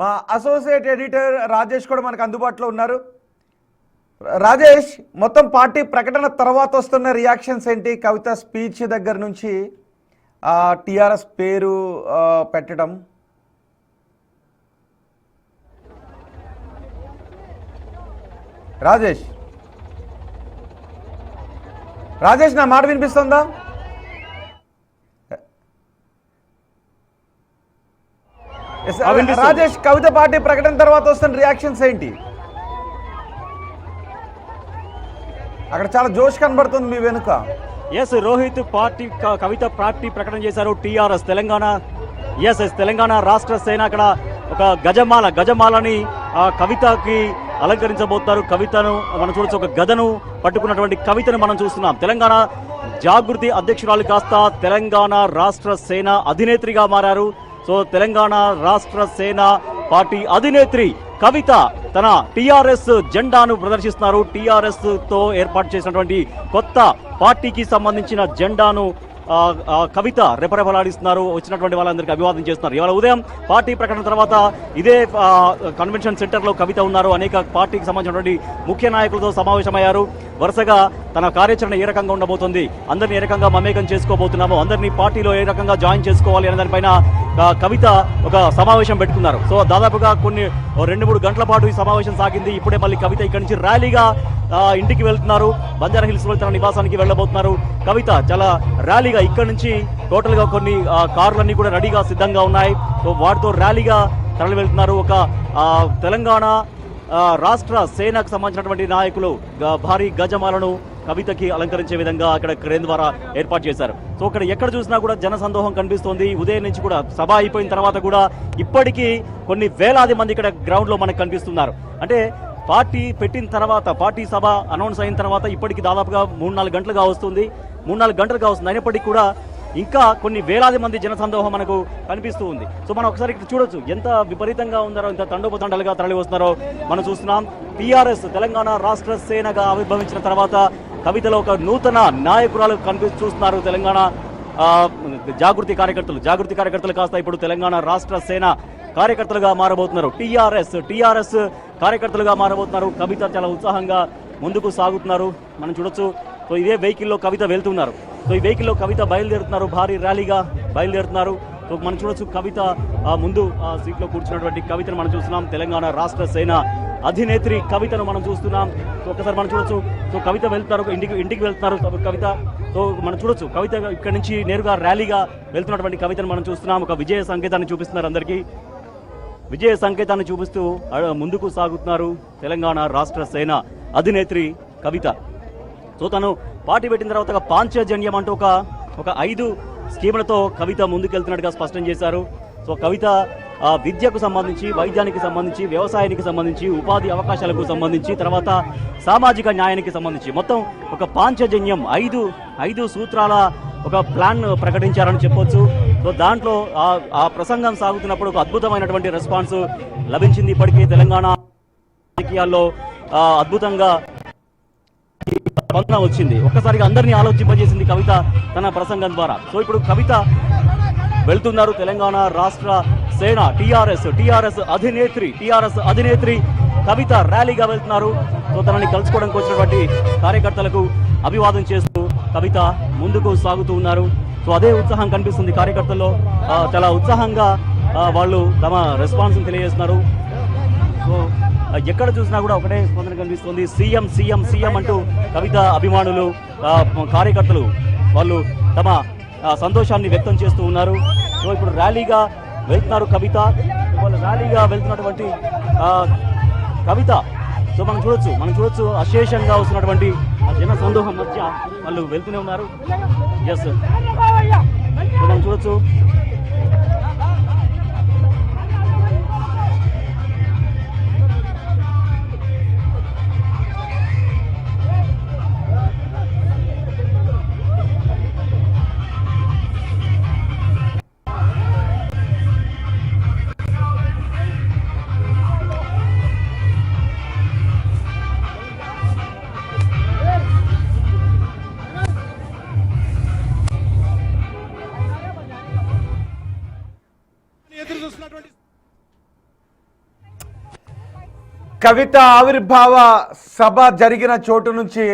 మా associate editor Rajesh కూడా మనకు అందుబాటులో ఉన్నారు. రాజేష్, మొత్తం పార్టీ ప్రకటన తర్వాత వస్తున్న రియాక్షన్స్ ఏంటి? కవిత స్పీచ్ దగ్గర నుంచి టిఆర్ఎస్ పేరు పెట్టడం. రాజేష్ నా మాట వినిపిస్తుందా? రాజేష్, కవిత పార్టీ ప్రకటన తర్వాత వస్తున్న రియాక్షన్స్ ఏంటి? అక్కడ చాలా జోష్ కనబడుతుంది మీ వెనుక. ఎస్ రోహిత్, కవిత పార్టీ ప్రకటన చేశారు టీఆర్ఎస్ తెలంగాణ. తెలంగాణ రాష్ట్ర సేన అక్కడ ఒక గజమాలని కవితకి అలంకరించబోతారు. కవితను మనం చూడొచ్చు, ఒక గదను పట్టుకున్నటువంటి కవితను మనం చూస్తున్నాం. తెలంగాణ జాగృతి అధ్యక్షురాలు కాస్త తెలంగాణ రాష్ట్ర సేన అధినేత్రిగా మారారు. సో తెలంగాణ రాష్ట్ర సేన పార్టీ అధినేత్రి కవిత తన టీఆర్ఎస్ జెండాను ప్రదర్శిస్తున్నారు. టీఆర్ఎస్ తో ఏర్పాటు చేసినటువంటి కొత్త పార్టీకి సంబంధించిన జెండాను కవిత రెపరెపలాడిస్తున్నారు. వచ్చినటువంటి వాళ్ళందరికీ అభివాదం చేస్తున్నారు. ఇవాళ ఉదయం పార్టీ ప్రకటన తర్వాత ఇదే కన్వెన్షన్ సెంటర్లో కవిత ఉన్నారు. అనేక పార్టీకి సంబంధించినటువంటి ముఖ్య నాయకులతో సమావేశమయ్యారు. వరుసగా తన కార్యాచరణ ఏ రకంగా ఉండబోతుంది, అందరినీ ఏ రకంగా మమేకం చేసుకోబోతున్నాము, అందరినీ పార్టీలో ఏ రకంగా జాయిన్ చేసుకోవాలి అనే దానిపైన కవిత ఒక సమావేశం పెట్టుకున్నారు. సో దాదాపుగా 2-3 గంటల పాటు ఈ సమావేశం సాగింది. ఇప్పుడే మళ్ళీ కవిత ఇక్కడి నుంచి ర్యాలీగా ఇంటికి వెళ్తున్నారు. బంజారా హిల్స్ లో తన నివాసానికి వెళ్ళబోతున్నారు. కవిత చాలా ర్యాలీగా ఇక్కడి నుంచి టోటల్ గా కొన్ని కార్లన్నీ కూడా రెడీగా సిద్ధంగా ఉన్నాయి. సో వాటితో ర్యాలీగా తరలి వెళ్తున్నారు. ఒక తెలంగాణ రాష్ట్ర సేనకు సంబంధించినటువంటి నాయకులు భారీ గజమాలను కవితకి అలంకరించే విధంగా అక్కడ క్రేన్ ద్వారా ఏర్పాటు చేశారు. సో అక్కడ ఎక్కడ చూసినా కూడా జన సందోహం కనిపిస్తోంది. ఉదయం నుంచి కూడా సభ అయిపోయిన తర్వాత కూడా ఇప్పటికీ కొన్ని వేలాది మంది ఇక్కడ గ్రౌండ్ లో మనకు కనిపిస్తున్నారు. అంటే పార్టీ పెట్టిన తర్వాత, పార్టీ సభ అనౌన్స్ అయిన తర్వాత ఇప్పటికి దాదాపుగా 3-4 గంటలుగా వస్తుంది. అయినప్పటికీ కూడా ఇంకా కొన్ని వేలాది మంది జనసందోహం మనకు కనిపిస్తూ ఉంది. సో మనం ఒకసారి ఇక్కడ చూడొచ్చు ఎంత విపరీతంగా ఉందో, ఎంత తండోపతండాలుగా తరలి వస్తున్నారో మనం చూస్తున్నాం. టీఆర్ఎస్ తెలంగాణ రాష్ట్ర సేనగా ఆవిర్భవించిన తర్వాత కవితలో ఒక నూతన నాయకురాలు చూస్తున్నారు. తెలంగాణ జాగృతి కార్యకర్తలు కాస్త ఇప్పుడు తెలంగాణ రాష్ట్ర సేన కార్యకర్తలుగా మారబోతున్నారు. టీఆర్ఎస్ కార్యకర్తలుగా మారబోతున్నారు. కవిత చాలా ఉత్సాహంగా ముందుకు సాగుతున్నారు. మనం చూడొచ్చు. సో ఇదే వెహికల్లో కవిత వెళ్తున్నారు. సో ఈ వెహికల్లో కవిత బయలుదేరుతున్నారు, భారీ ర్యాలీగా బయలుదేరుతున్నారు. సో మనం చూడొచ్చు, కవిత ముందు సీట్లో కూర్చున్నటువంటి కవితను మనం చూస్తున్నాం. తెలంగాణ రాష్ట్ర సేన అధినేత్రి కవితను మనం చూస్తున్నాం. సో ఒకసారి మనం చూడొచ్చు. సో కవిత వెళ్తున్నారు, ఇంటికి వెళ్తున్నారు కవిత. సో మనం చూడొచ్చు, కవిత ఇక్కడ నుంచి నేరుగా ర్యాలీగా వెళ్తున్నటువంటి కవితను మనం చూస్తున్నాం. ఒక విజయ సంకేతాన్ని చూపిస్తున్నారు. అందరికీ విజయ సంకేతాన్ని చూపిస్తూ ముందుకు సాగుతున్నారు తెలంగాణ రాష్ట్ర సేన అధినేత్రి కవిత. సో తను పార్టీ పెట్టిన తర్వాత ఒక పాంచజన్యం అంటూ ఒక 5 స్కీములతో కవిత ముందుకెళ్తున్నట్టుగా స్పష్టం చేశారు. సో కవిత విద్యకు సంబంధించి, వైద్యానికి సంబంధించి, వ్యవసాయానికి సంబంధించి, ఉపాధి అవకాశాలకు సంబంధించి, తర్వాత సామాజిక న్యాయానికి సంబంధించి మొత్తం ఒక పాంచజన్యం 5 సూత్రాల ఒక ప్లాన్ ప్రకటించారని చెప్పొచ్చు. సో దాంట్లో ఆ ప్రసంగం సాగుతున్నప్పుడు ఒక అద్భుతమైనటువంటి రెస్పాన్స్ లభించింది. ఇప్పటికీ తెలంగాణ రాజకీయాల్లో అద్భుతంగా స్పందన వచ్చింది. ఒక్కసారిగా అందరినీ ఆలోచింపజేసింది కవిత తన ప్రసంగం ద్వారా. సో ఇప్పుడు కవిత వెళ్తున్నారు తెలంగాణ రాష్ట్ర సేన టీఆర్ఎస్ అధినేత్రి కవిత ర్యాలీగా వెళ్తున్నారు. సో తనని కలుసుకోవడానికి వచ్చినటువంటి కార్యకర్తలకు అభివాదం చేస్తూ కవిత ముందుకు సాగుతూ ఉన్నారు. సో అదే ఉత్సాహం కనిపిస్తుంది కార్యకర్తల్లో. చాలా ఉత్సాహంగా వాళ్ళు తమ రెస్పాన్స్ తెలియజేస్తున్నారు. సో ఎక్కడ చూసినా కూడా ఒకటే స్పందన కనిపిస్తుంది. సీఎం అంటూ కవిత అభిమానులు, కార్యకర్తలు వాళ్ళు తమ సంతోషాన్ని వ్యక్తం చేస్తూ ఉన్నారు. సో ఇప్పుడు ర్యాలీగా వెళ్తున్నారు కవిత. వాళ్ళు ర్యాలీగా వెళ్తున్నటువంటి కవిత సో మనం చూడొచ్చు అశేషంగా వస్తున్నటువంటి జన సందోహం మధ్య వాళ్ళు వెళ్తూనే ఉన్నారు. మనం చూడొచ్చు. కవిత ఆవిర్భావ సభ జరిగిన చోటు నుంచి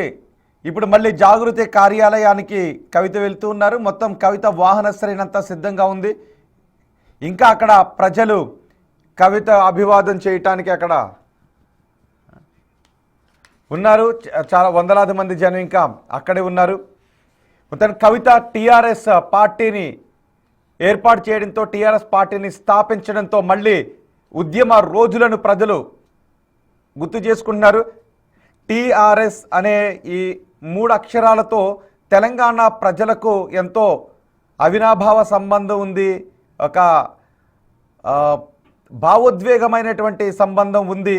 ఇప్పుడు మళ్ళీ జాగృతి కార్యాలయానికి కవిత వెళ్తూ ఉన్నారు. మొత్తం కవిత వాహన శ్రేణంతా సిద్ధంగా ఉంది. ఇంకా అక్కడ ప్రజలు కవిత అభివాదం చేయటానికి అక్కడ ఉన్నారు. చాలా వందలాది మంది జనం ఇంకా అక్కడే ఉన్నారు. మొత్తం కవిత టీఆర్ఎస్ పార్టీని ఏర్పాటు చేయడంతో, టీఆర్ఎస్ పార్టీని స్థాపించడంతో మళ్ళీ ఉద్యమ రోజులను ప్రజలు గుర్తు చేసుకుంటున్నారు. టీఆర్ఎస్ అనే ఈ 3 అక్షరాలతో తెలంగాణ ప్రజలకు ఎంతో అవినాభావ సంబంధం ఉంది. ఒక భావోద్వేగమైనటువంటి సంబంధం ఉంది.